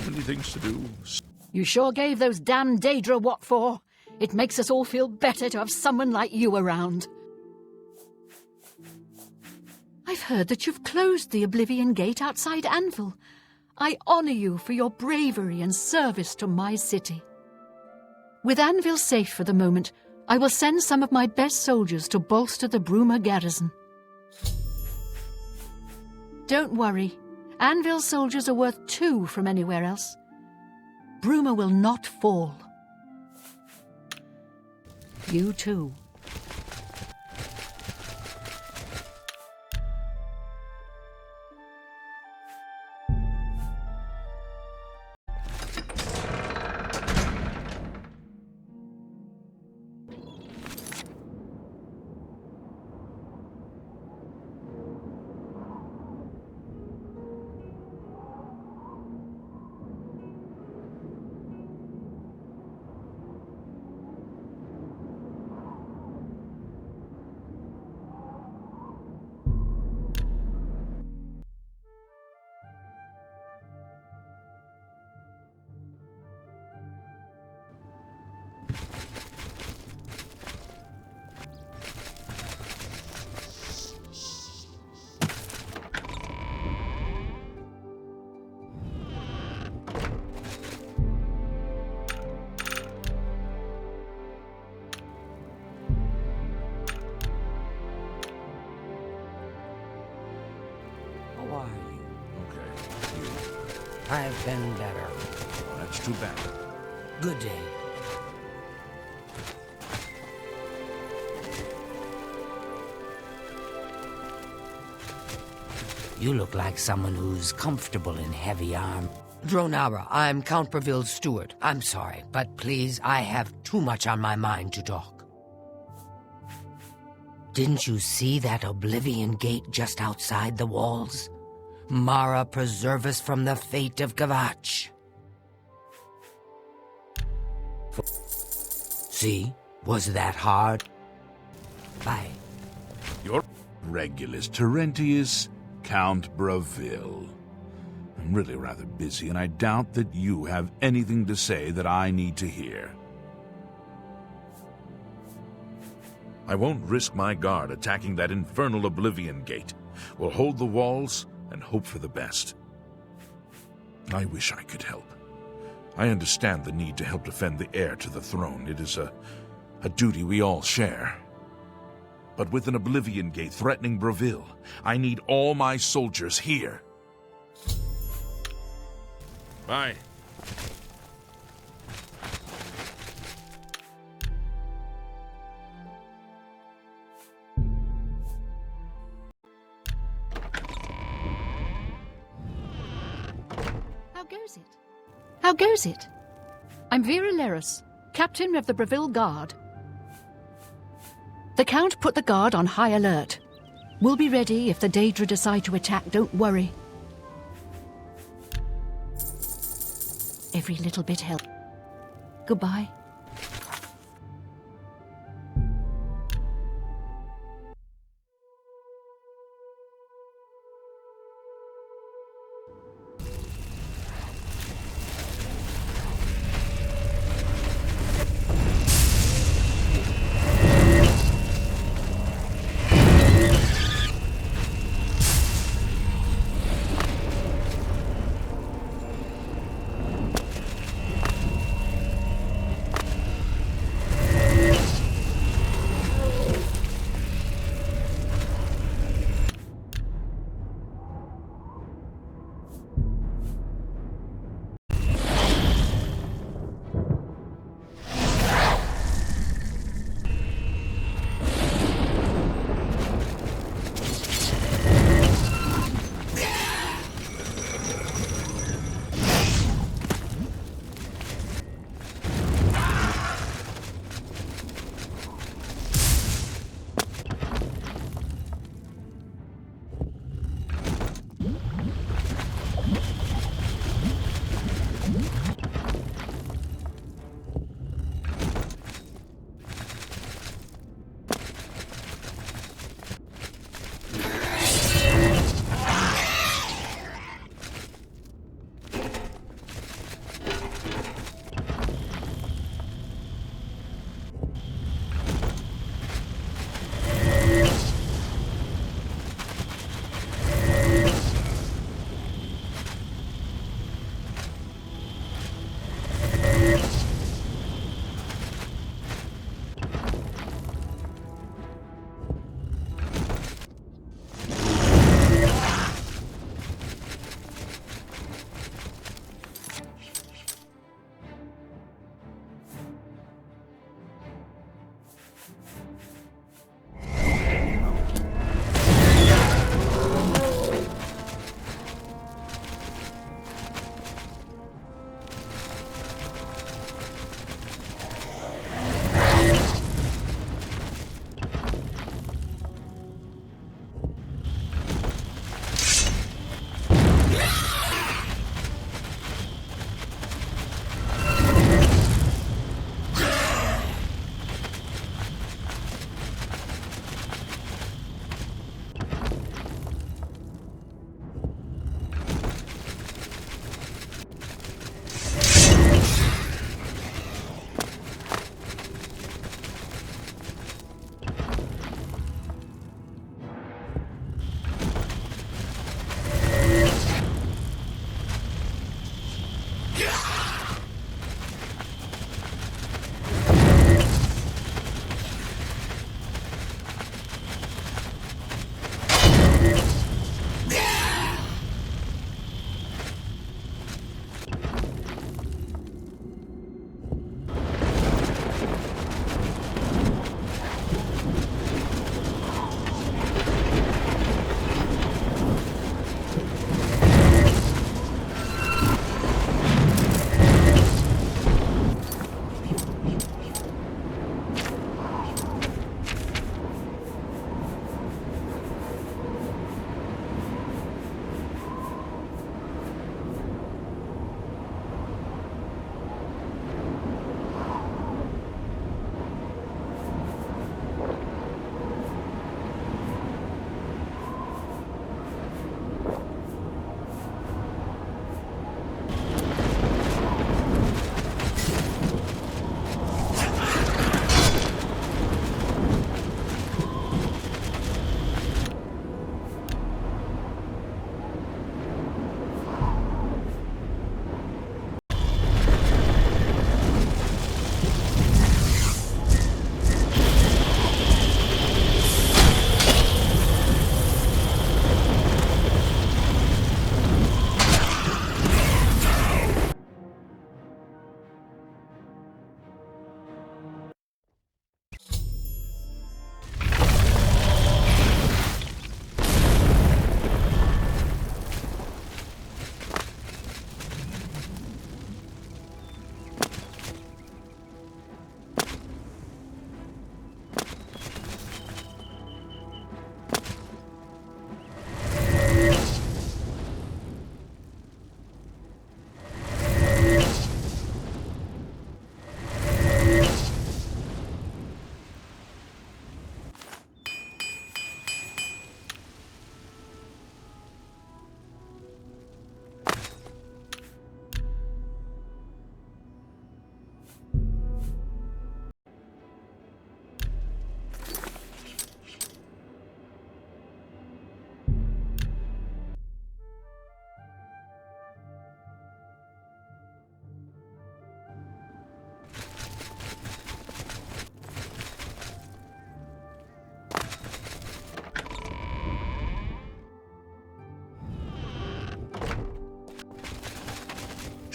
many things to do. You sure gave those damn Daedra what for. It makes us all feel better to have someone like you around. I've heard that you've closed the Oblivion Gate outside Anvil. I honor you for your bravery and service to my city. With Anvil safe for the moment, I will send some of my best soldiers to bolster the Bruma garrison. Don't worry. Anvil's soldiers are worth 2 from anywhere else. Bruma will not fall. You too. I've been better. Well, that's too bad. Good day. You look like someone who's comfortable in heavy arm. Dronara, I'm Count Breville's steward. I'm sorry, but please, I have too much on my mind to talk. Didn't you see that Oblivion Gate just outside the walls? Mara preserve us from the fate of Gavach. See? Was that hard? Bye. Your Regulus Terentius, Count Breville. I'm really rather busy, and I doubt that you have anything to say that I need to hear. I won't risk my guard attacking that infernal Oblivion Gate. We'll hold the walls and hope for the best. I wish I could help. I understand the need to help defend the heir to the throne. It is a duty we all share. But with an Oblivion Gate threatening Breville, I need all my soldiers here. Bye. How goes it? I'm Vera Leris, captain of the Breville Guard. The Count put the Guard on high alert. We'll be ready if the Daedra decide to attack, don't worry. Every little bit helps. Goodbye.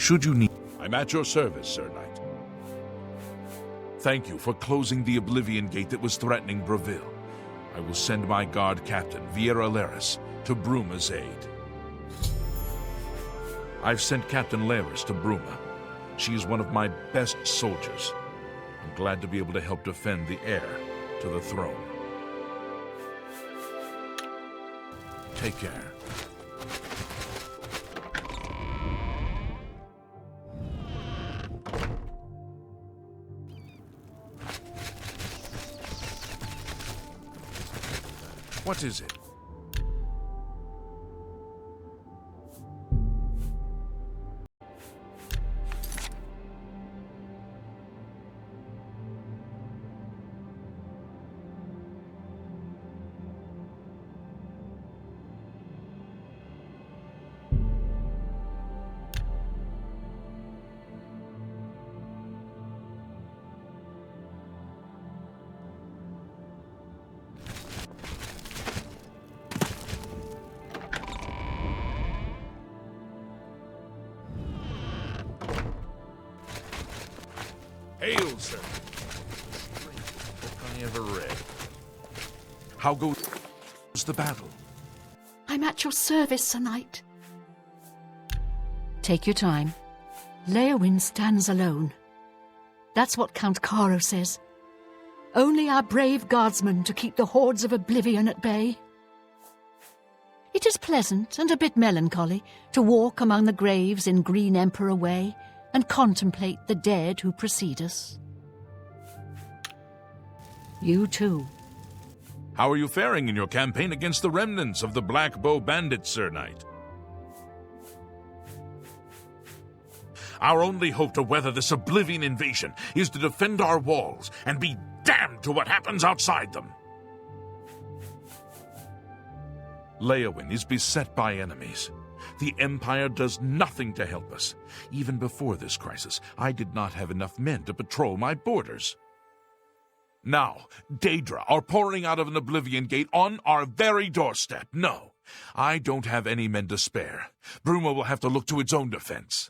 Should you need... I'm at your service, Sir Knight. Thank you for closing the Oblivion Gate that was threatening Breville. I will send my guard captain, Viera Laris, to Bruma's aid. I've sent Captain Laris to Bruma. She is one of my best soldiers. I'm glad to be able to help defend the heir to the throne. Take care. What is it? Hail, sir. ever read. How goes the battle? I'm at your service, Sir Knight. Take your time. Leowyn stands alone. That's what Count Caro says. Only our brave guardsmen to keep the hordes of Oblivion at bay. It is pleasant and a bit melancholy to walk among the graves in Green Emperor Way and contemplate the dead who precede us. You too. How are you faring in your campaign against the remnants of the Black Bow Bandits, Sir Knight? Our only hope to weather this Oblivion invasion is to defend our walls and be damned to what happens outside them. Leowyn is beset by enemies. The Empire does nothing to help us. Even before this crisis, I did not have enough men to patrol my borders. Now, Daedra are pouring out of an Oblivion Gate on our very doorstep. No, I don't have any men to spare. Bruma will have to look to its own defense.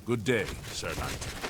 Good day, Sir Knight.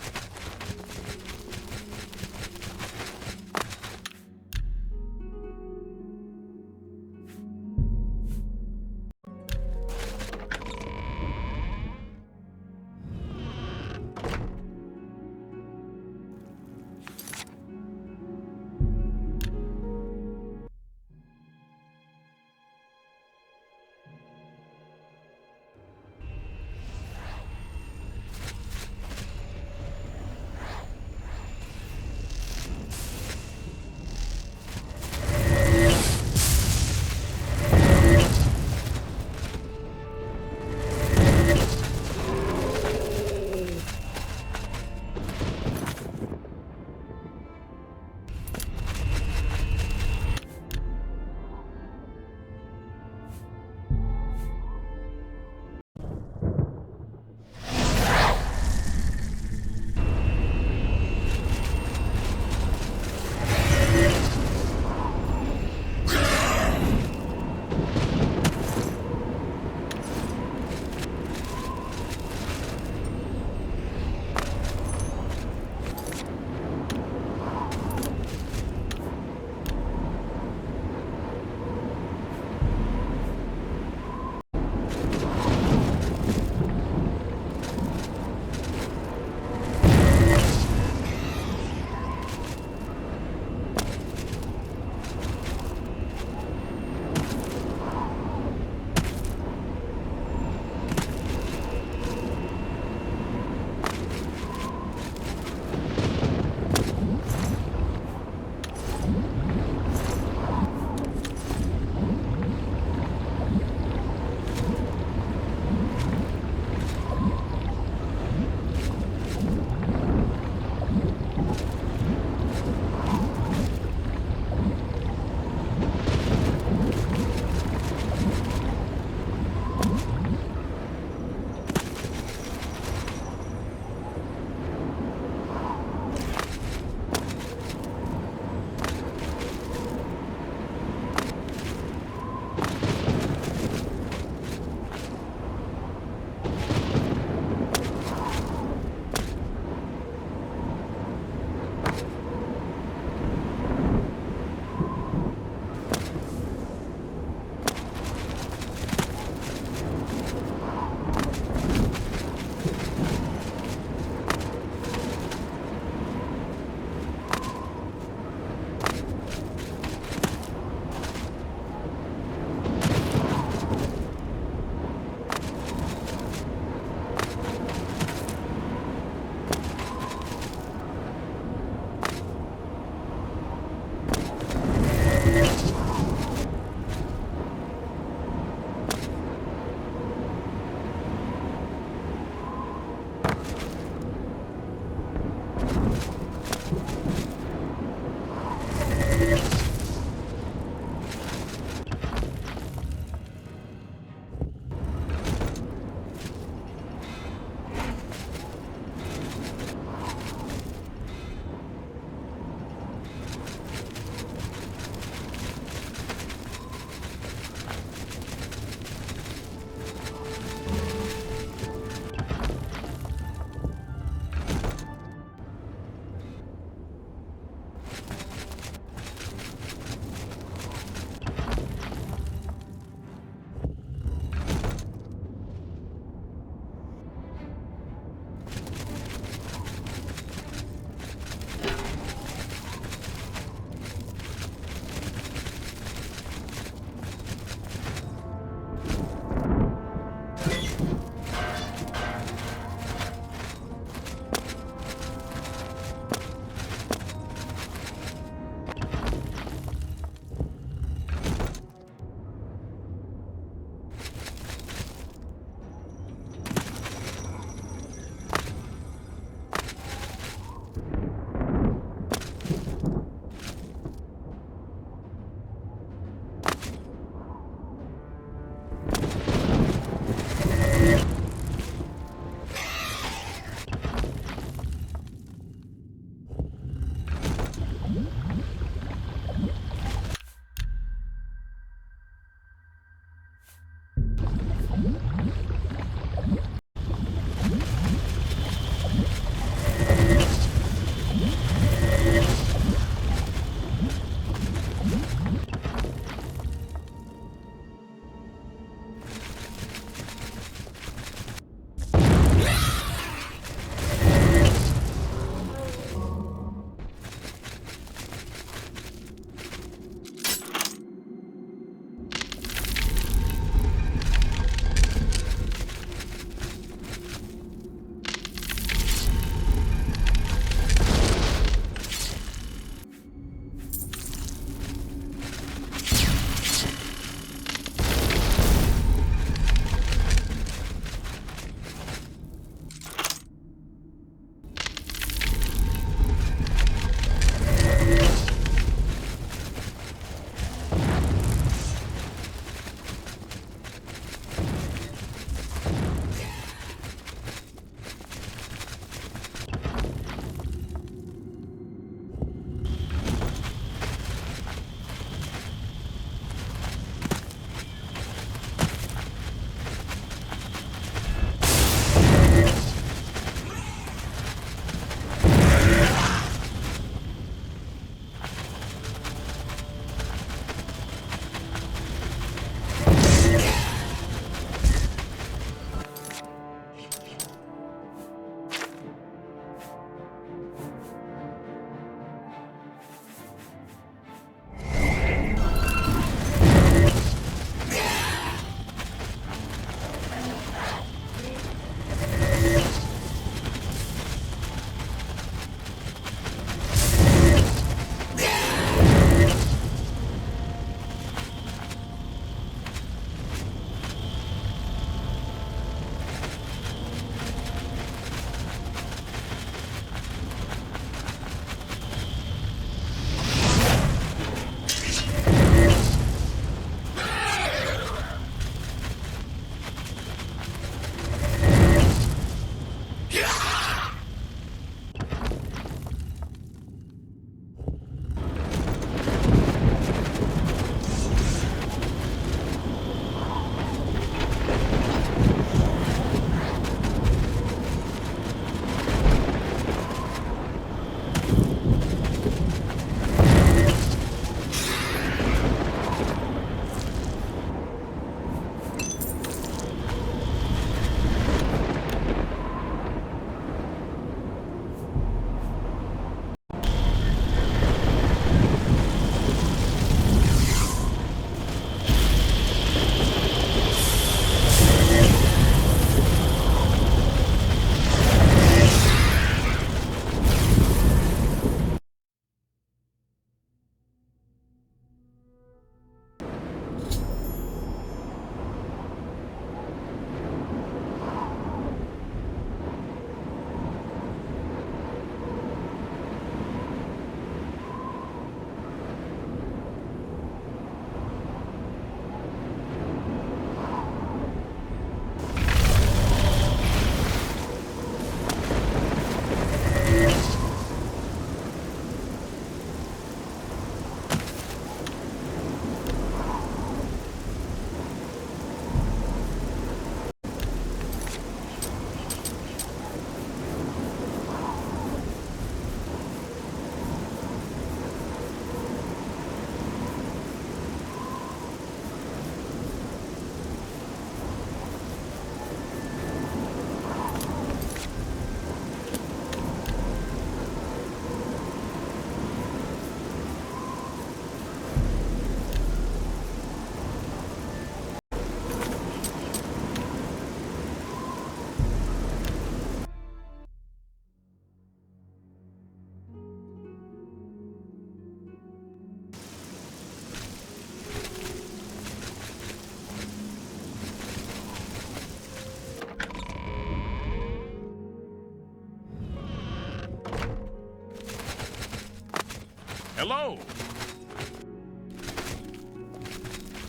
Hello!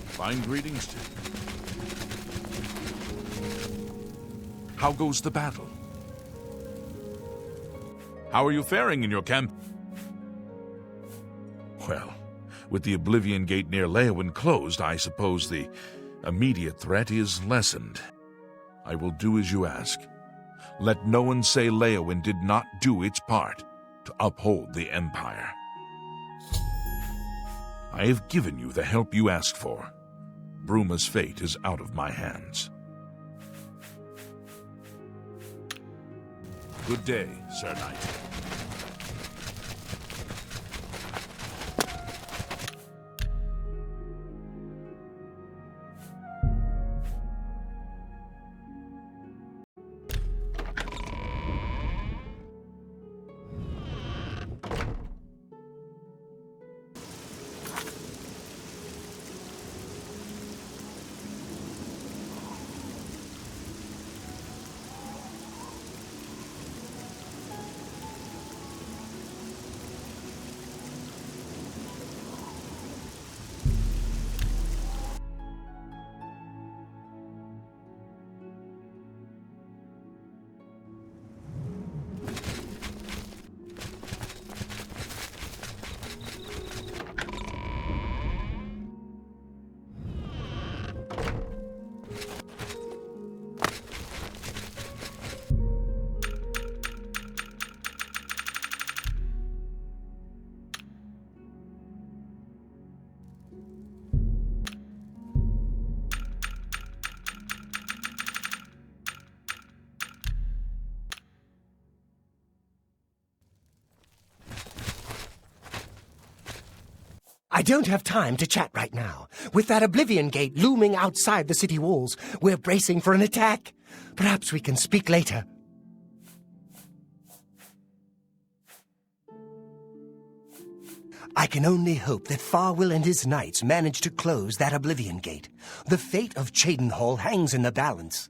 Fine greetings to you. How goes the battle? How are you faring in your camp? Well, with the Oblivion Gate near Leowin closed, I suppose the immediate threat is lessened. I will do as you ask. Let no one say Leowin did not do its part to uphold the Empire. I have given you the help you asked for. Bruma's fate is out of my hands. Good day, Sir Knight. I don't have time to chat right now. With that Oblivion Gate looming outside the city walls, we're bracing for an attack. Perhaps we can speak later. I can only hope that Farwell and his knights manage to close that Oblivion Gate. The fate of Cheydinhal hangs in the balance.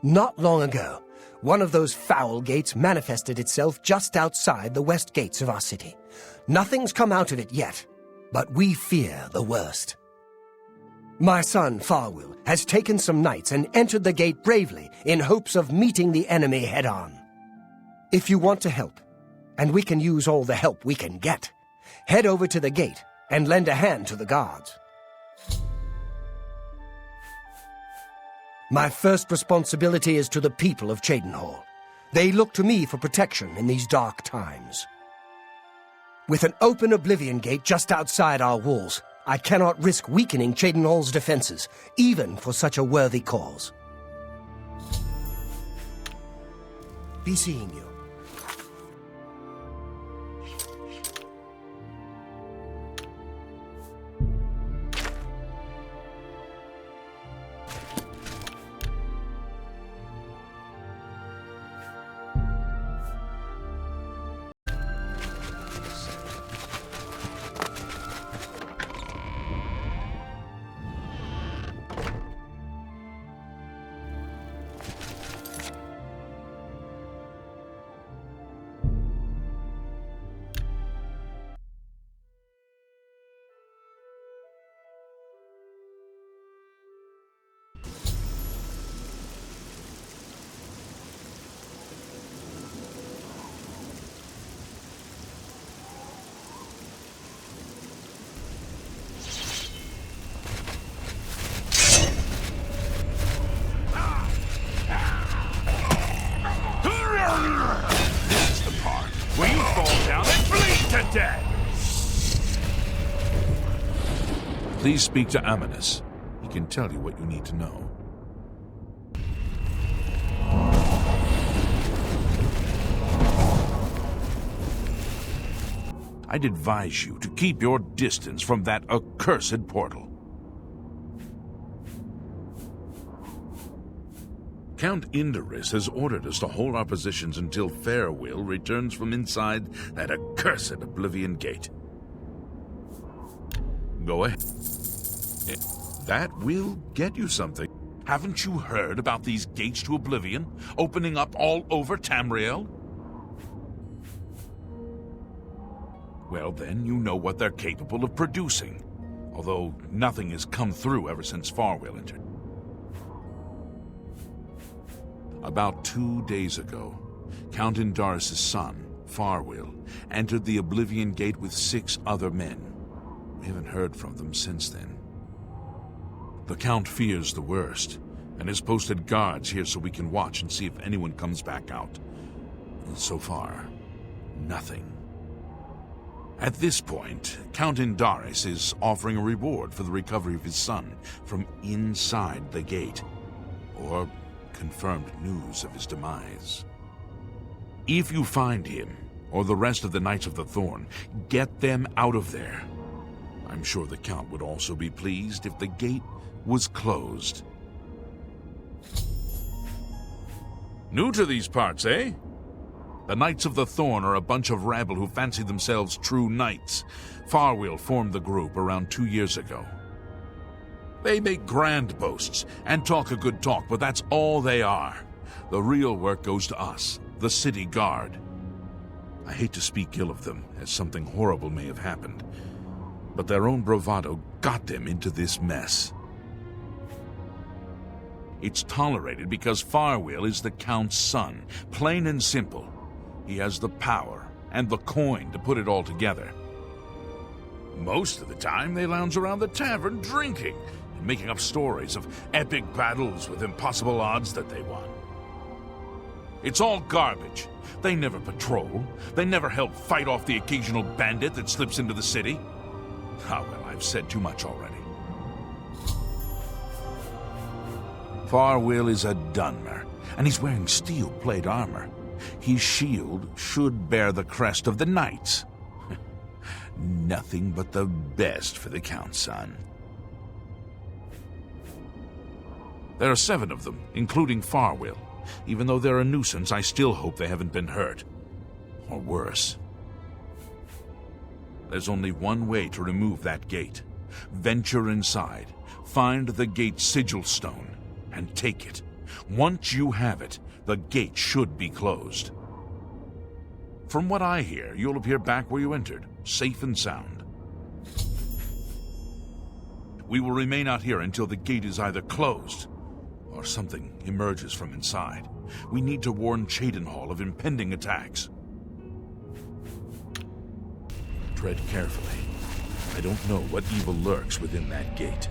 Not long ago, one of those foul gates manifested itself just outside the west gates of our city. Nothing's come out of it yet, but we fear the worst. My son, Farwell, has taken some knights and entered the gate bravely in hopes of meeting the enemy head-on. If you want to help, and we can use all the help we can get, head over to the gate and lend a hand to the guards. My first responsibility is to the people of Cheydinhal. They look to me for protection in these dark times. With an open Oblivion Gate just outside our walls, I cannot risk weakening Cheydinhal's defenses, even for such a worthy cause. Be seeing you. Please speak to Amanus. He can tell you what you need to know. I'd advise you to keep your distance from that accursed portal. Count Indorus has ordered us to hold our positions until Farewell returns from inside that accursed Oblivion Gate. Go ahead. That will get you something. Haven't you heard about these gates to Oblivion opening up all over Tamriel? Well, then you know what they're capable of producing, although nothing has come through ever since Farewell entered. About 2 days ago, Count Indaris' son, Farewell, entered the Oblivion Gate with 6 other men. We haven't heard from them since then. The Count fears the worst, and has posted guards here so we can watch and see if anyone comes back out. So far, nothing. At this point, Count Indaris is offering a reward for the recovery of his son from inside the gate, or confirmed news of his demise. If you find him, or the rest of the Knights of the Thorn, get them out of there. I'm sure the Count would also be pleased if the gate was closed. New to these parts, eh? The Knights of the Thorn are a bunch of rabble who fancy themselves true knights. Farewell formed the group around 2 years ago. They make grand boasts and talk a good talk, but that's all they are. The real work goes to us, the city guard. I hate to speak ill of them, as something horrible may have happened, but their own bravado got them into this mess. It's tolerated because Farewell is the Count's son, plain and simple. He has the power and the coin to put it all together. Most of the time, they lounge around the tavern drinking and making up stories of epic battles with impossible odds that they won. It's all garbage. They never patrol. They never help fight off the occasional bandit that slips into the city. Ah, well, I've said too much already. Farewell is a Dunmer, and he's wearing steel plate armor. His shield should bear the crest of the Knights. Nothing but the best for the Count's son. There are 7 of them, including Farewell. Even though they're a nuisance, I still hope they haven't been hurt. Or worse. There's only one way to remove that gate. Venture inside, find the gate sigil stone, and take it. Once you have it, the gate should be closed. From what I hear, you'll appear back where you entered, safe and sound. We will remain out here until the gate is either closed or something emerges from inside. We need to warn Cheydinhal of impending attacks. Tread carefully. I don't know what evil lurks within that gate.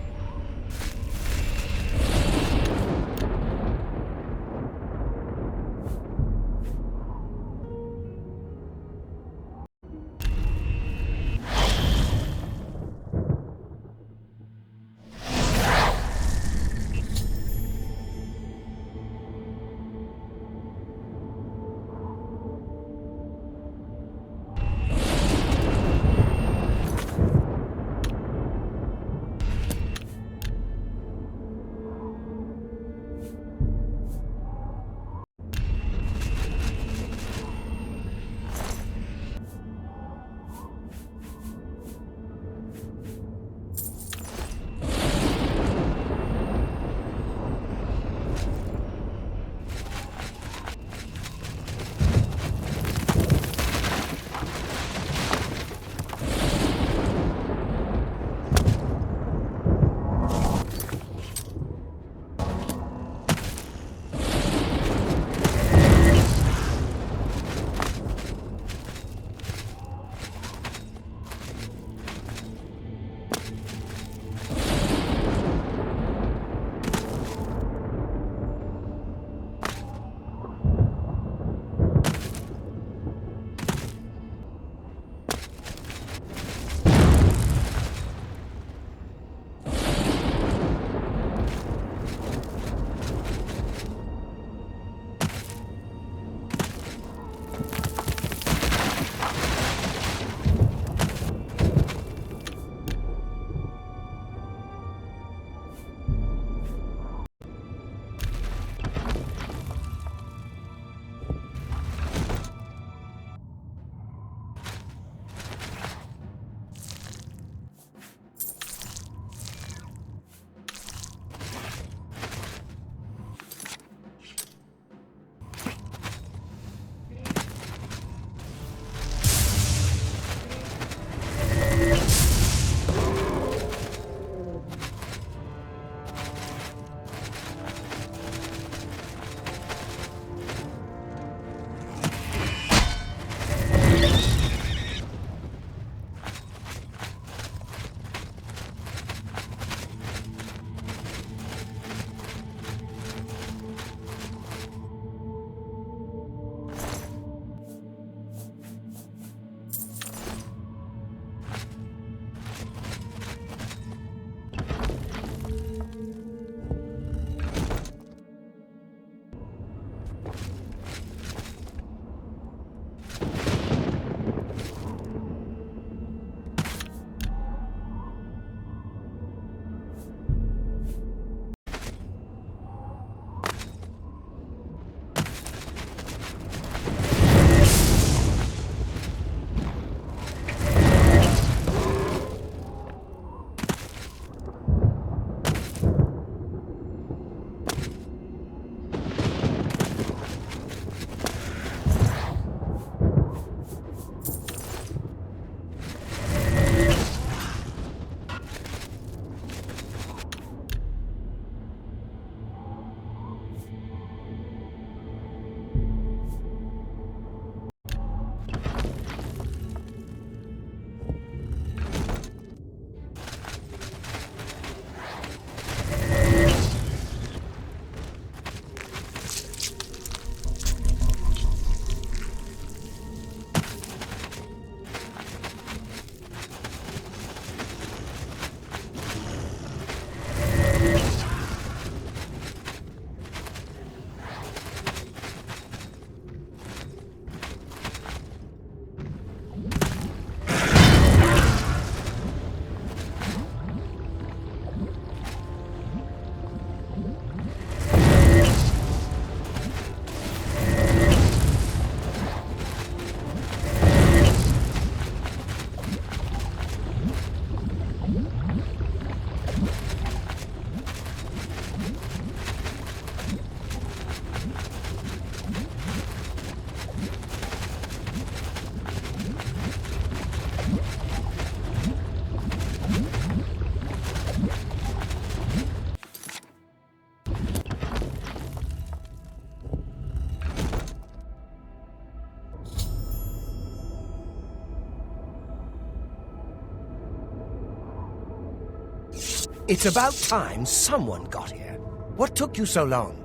It's about time someone got here. What took you so long?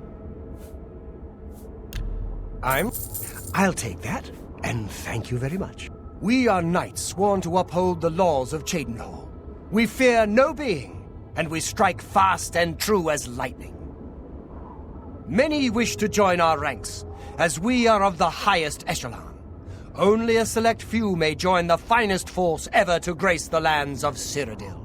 I'll take that, and thank you very much. We are knights sworn to uphold the laws of Cheydinhal. We fear no being, and we strike fast and true as lightning. Many wish to join our ranks, as we are of the highest echelon. Only a select few may join the finest force ever to grace the lands of Cyrodiil.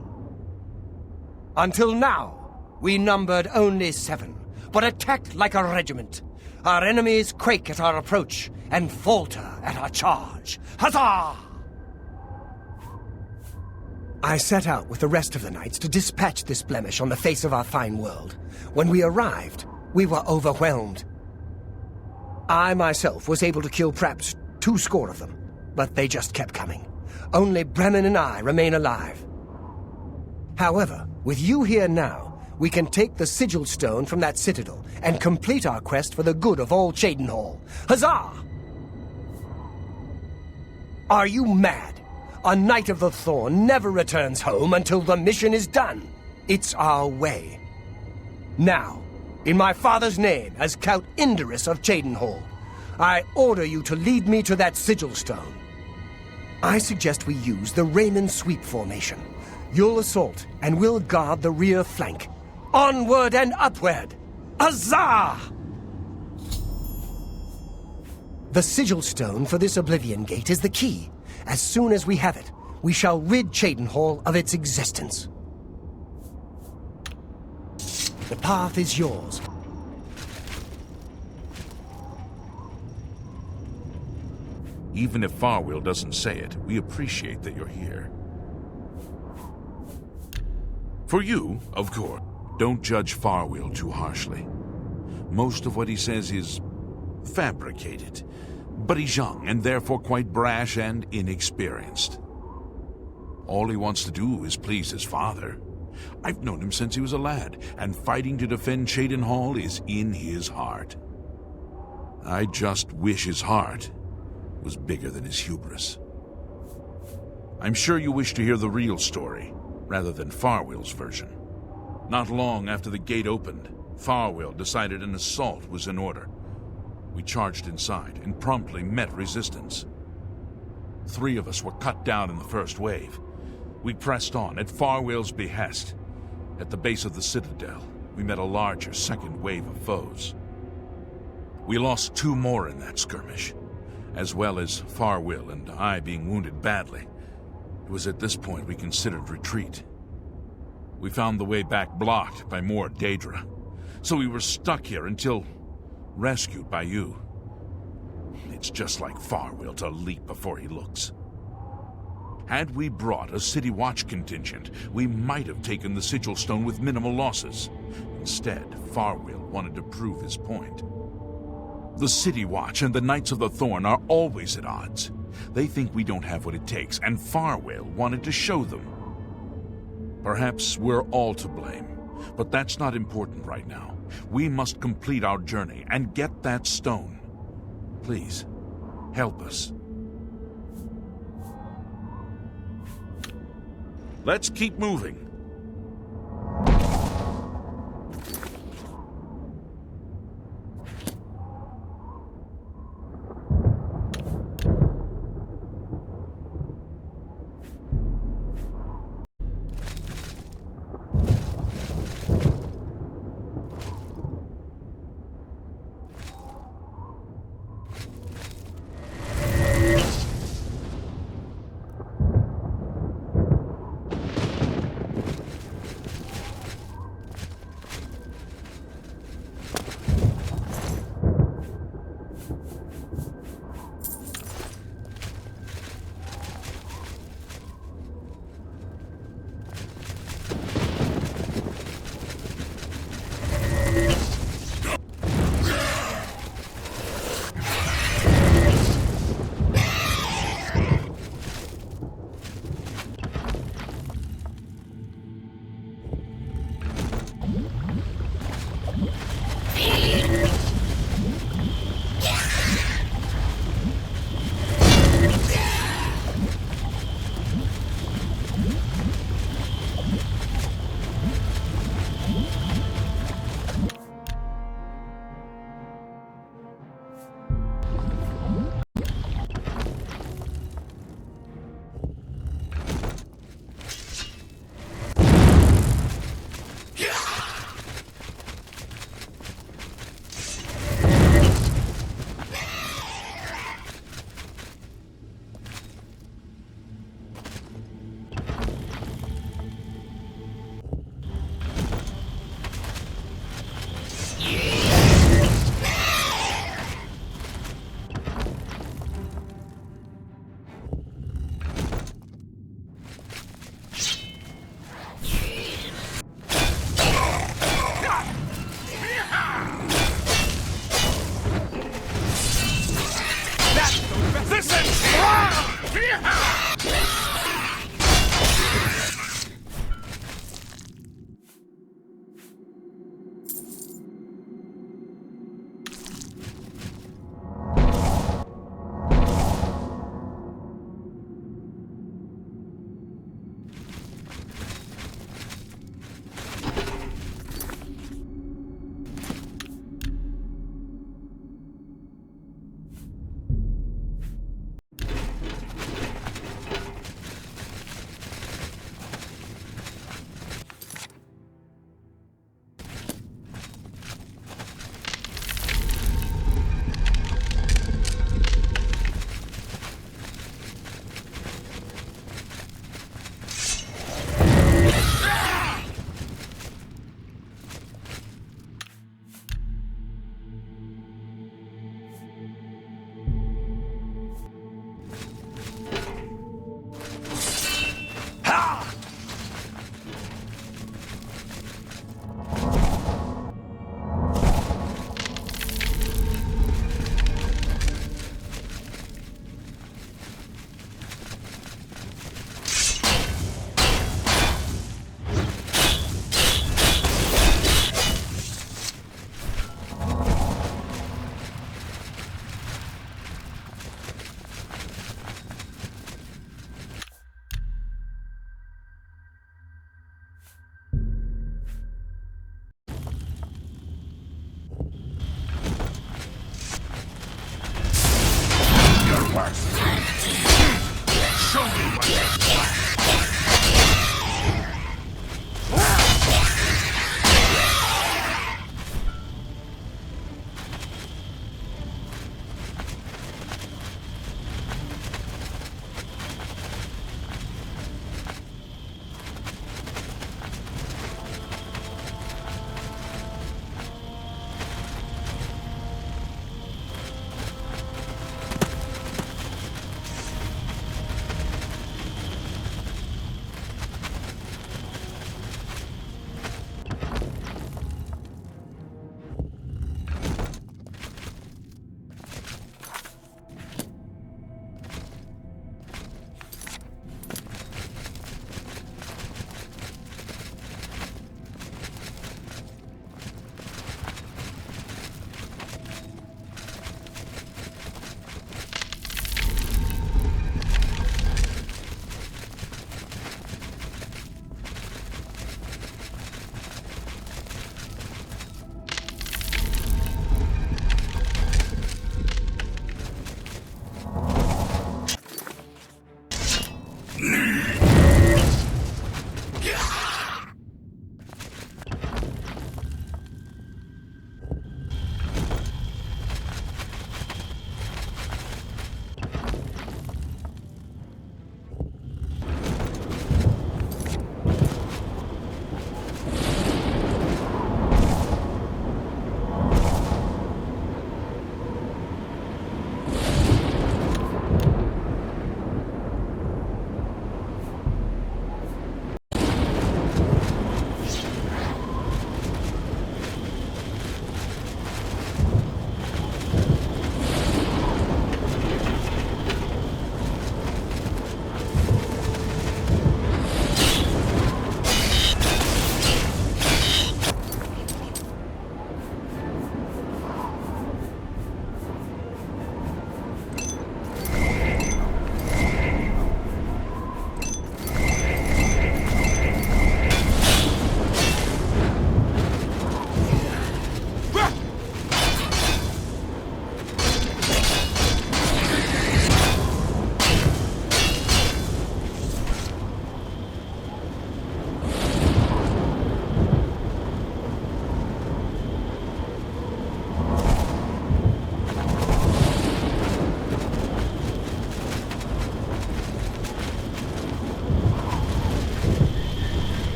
Until now, we numbered only 7, but attacked like a regiment. Our enemies quake at our approach and falter at our charge. Huzzah! I set out with the rest of the knights to dispatch this blemish on the face of our fine world. When we arrived, we were overwhelmed. I myself was able to kill perhaps 20 of them, but they just kept coming. Only Bremen and I remain alive. However, with you here now, we can take the sigil stone from that citadel and complete our quest for the good of all Cheydinhal. Huzzah! Are you mad? A Knight of the Thorn never returns home until the mission is done. It's our way. Now, in my father's name, as Count Indorus of Cheydinhal, I order you to lead me to that sigil stone. I suggest we use the Raymond sweep formation. You'll assault, and we'll guard the rear flank. Onward and upward! Huzzah! The sigil stone for this Oblivion Gate is the key. As soon as we have it, we shall rid Cheydinhal of its existence. The path is yours. Even if Farwell doesn't say it, we appreciate that you're here. For you, of course, don't judge Farwell too harshly. Most of what he says is fabricated, but he's young and therefore quite brash and inexperienced. All he wants to do is please his father. I've known him since he was a lad, and fighting to defend Cheydinhal is in his heart. I just wish his heart was bigger than his hubris. I'm sure you wish to hear the real story, rather than Farwell's version. Not long after the gate opened, Farwell decided an assault was in order. We charged inside and promptly met resistance. 3 of us were cut down in the first wave. We pressed on at Farwell's behest. At the base of the citadel, we met a larger second wave of foes. We lost 2 more in that skirmish, as well as Farwell and I being wounded badly. It was at this point we considered retreat. We found the way back blocked by more Daedra, so we were stuck here until rescued by you. It's just like Farwell to leap before he looks. Had we brought a City Watch contingent, we might have taken the Sigil Stone with minimal losses. Instead, Farwell wanted to prove his point. The City Watch and the Knights of the Thorn are always at odds. They think we don't have what it takes, and Farwell wanted to show them. Perhaps we're all to blame, but that's not important right now. We must complete our journey and get that stone. Please, help us. Let's keep moving.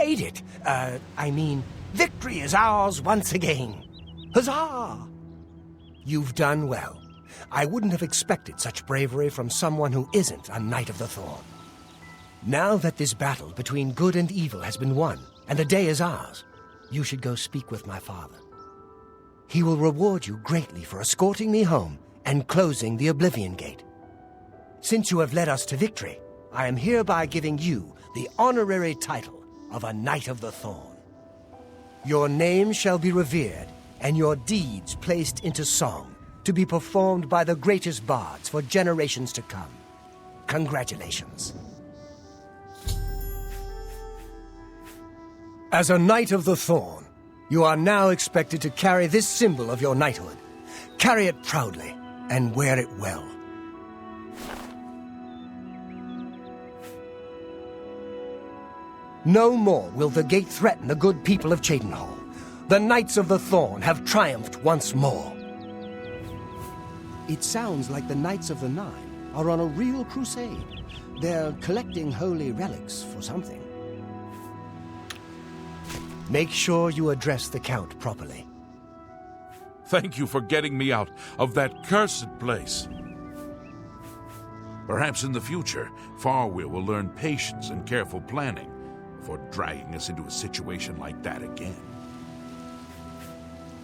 made it! Victory is ours once again! Huzzah! You've done well. I wouldn't have expected such bravery from someone who isn't a Knight of the Thorn. Now that this battle between good and evil has been won, and the day is ours, you should go speak with my father. He will reward you greatly for escorting me home and closing the Oblivion Gate. Since you have led us to victory, I am hereby giving you the honorary title of a Knight of the Thorn. Your name shall be revered, and your deeds placed into song, to be performed by the greatest bards for generations to come. Congratulations. As a Knight of the Thorn, you are now expected to carry this symbol of your knighthood. Carry it proudly, and wear it well. No more will the gate threaten the good people of Cheydinhal. The Knights of the Thorn have triumphed once more. It sounds like the Knights of the Nine are on a real crusade. They're collecting holy relics for something. Make sure you address the Count properly. Thank you for getting me out of that cursed place. Perhaps in the future, Farwyll will learn patience and careful planning before dragging us into a situation like that again.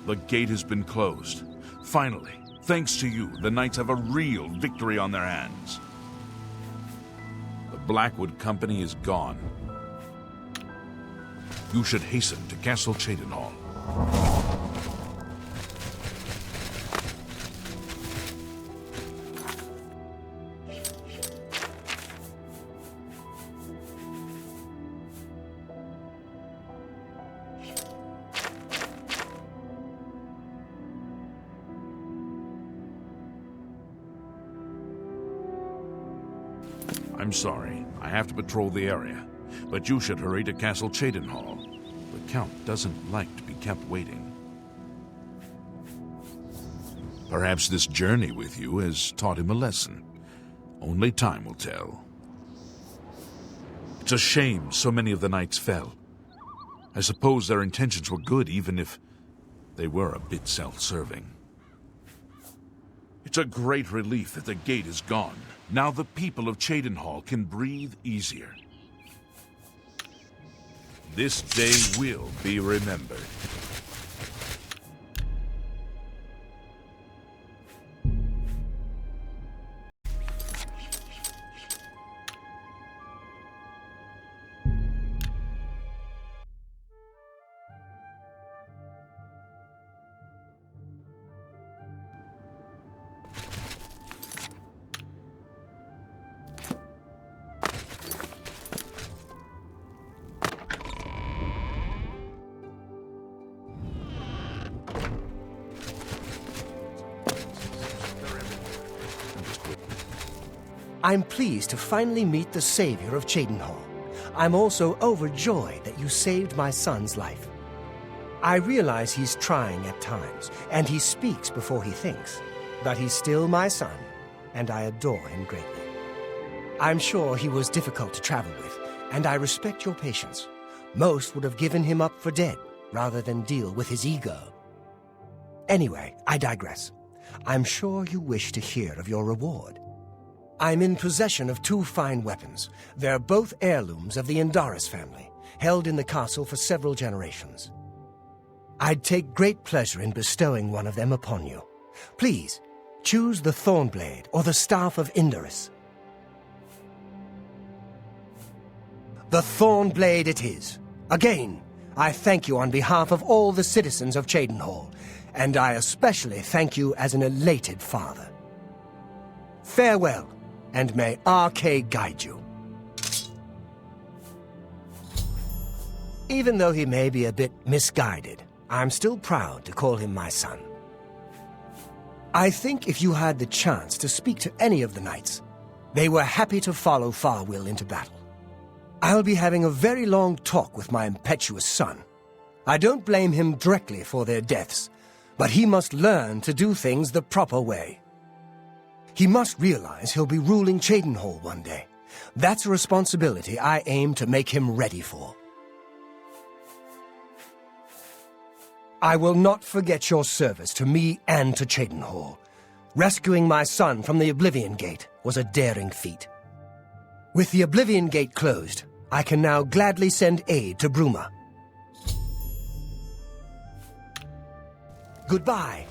The gate has been closed. Finally, thanks to you, the Knights have a real victory on their hands. The Blackwood Company is gone. You should hasten to Castle Cheydinhal. I'm sorry, I have to patrol the area, but you should hurry to Castle Cheydinhal. The Count doesn't like to be kept waiting. Perhaps this journey with you has taught him a lesson. Only time will tell. It's a shame so many of the knights fell. I suppose their intentions were good, even if they were a bit self-serving. It's a great relief that the gate is gone. Now the people of Cheydinhal can breathe easier. This day will be remembered. I'm pleased to finally meet the savior of Cheydinhal. I'm also overjoyed that you saved my son's life. I realize he's trying at times, and he speaks before he thinks. But he's still my son, and I adore him greatly. I'm sure he was difficult to travel with, and I respect your patience. Most would have given him up for dead, rather than deal with his ego. Anyway, I digress. I'm sure you wish to hear of your reward. I'm in possession of 2 fine weapons. They're both heirlooms of the Indaris family, held in the castle for several generations. I'd take great pleasure in bestowing one of them upon you. Please, choose the Thornblade or the Staff of Indaris. The Thornblade it is. Again, I thank you on behalf of all the citizens of Cheydinhal, and I especially thank you as an elated father. Farewell, and may RK guide you. Even though he may be a bit misguided, I'm still proud to call him my son. I think if you had the chance to speak to any of the knights, they were happy to follow Farwyll into battle. I'll be having a very long talk with my impetuous son. I don't blame him directly for their deaths, but he must learn to do things the proper way. He must realize he'll be ruling Cheydinhal one day. That's a responsibility I aim to make him ready for. I will not forget your service to me and to Cheydinhal. Rescuing my son from the Oblivion Gate was a daring feat. With the Oblivion Gate closed, I can now gladly send aid to Bruma. Goodbye.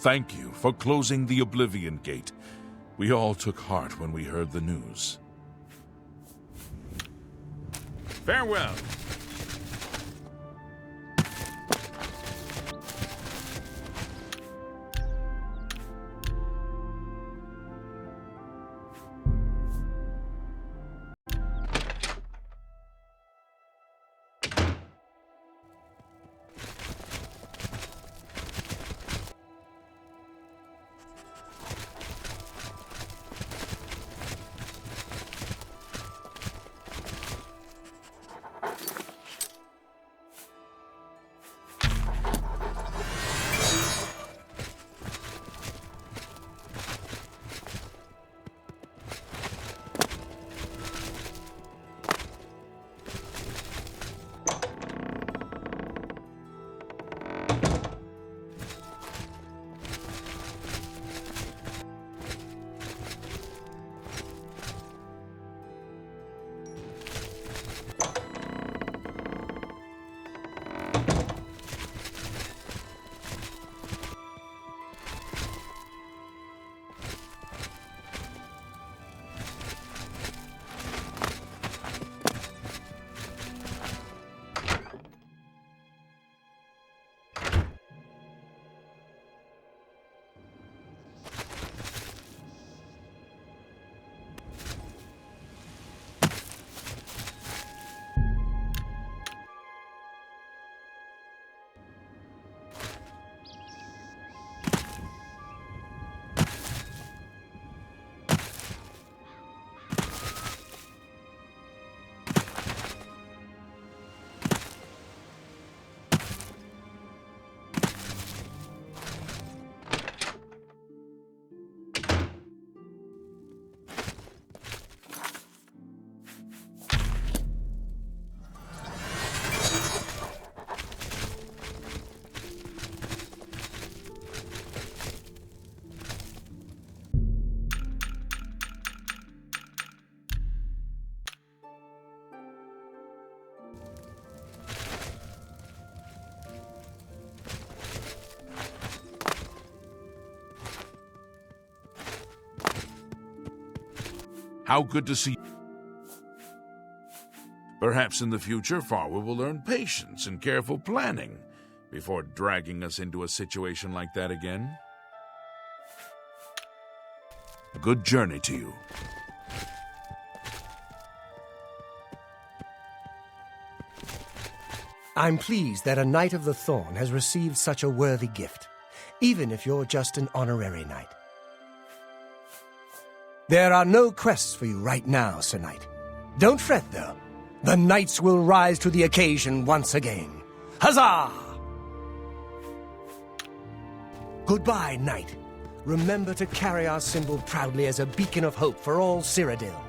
Thank you for closing the Oblivion Gate. We all took heart when we heard the news. Farewell. How good to see you. Perhaps in the future, Farwa will learn patience and careful planning before dragging us into a situation like that again. A good journey to you. I'm pleased that a Knight of the Thorn has received such a worthy gift, even if you're just an honorary knight. There are no quests for you right now, Sir Knight. Don't fret, though. The knights will rise to the occasion once again. Huzzah! Goodbye, Knight. Remember to carry our symbol proudly as a beacon of hope for all Cyrodiil.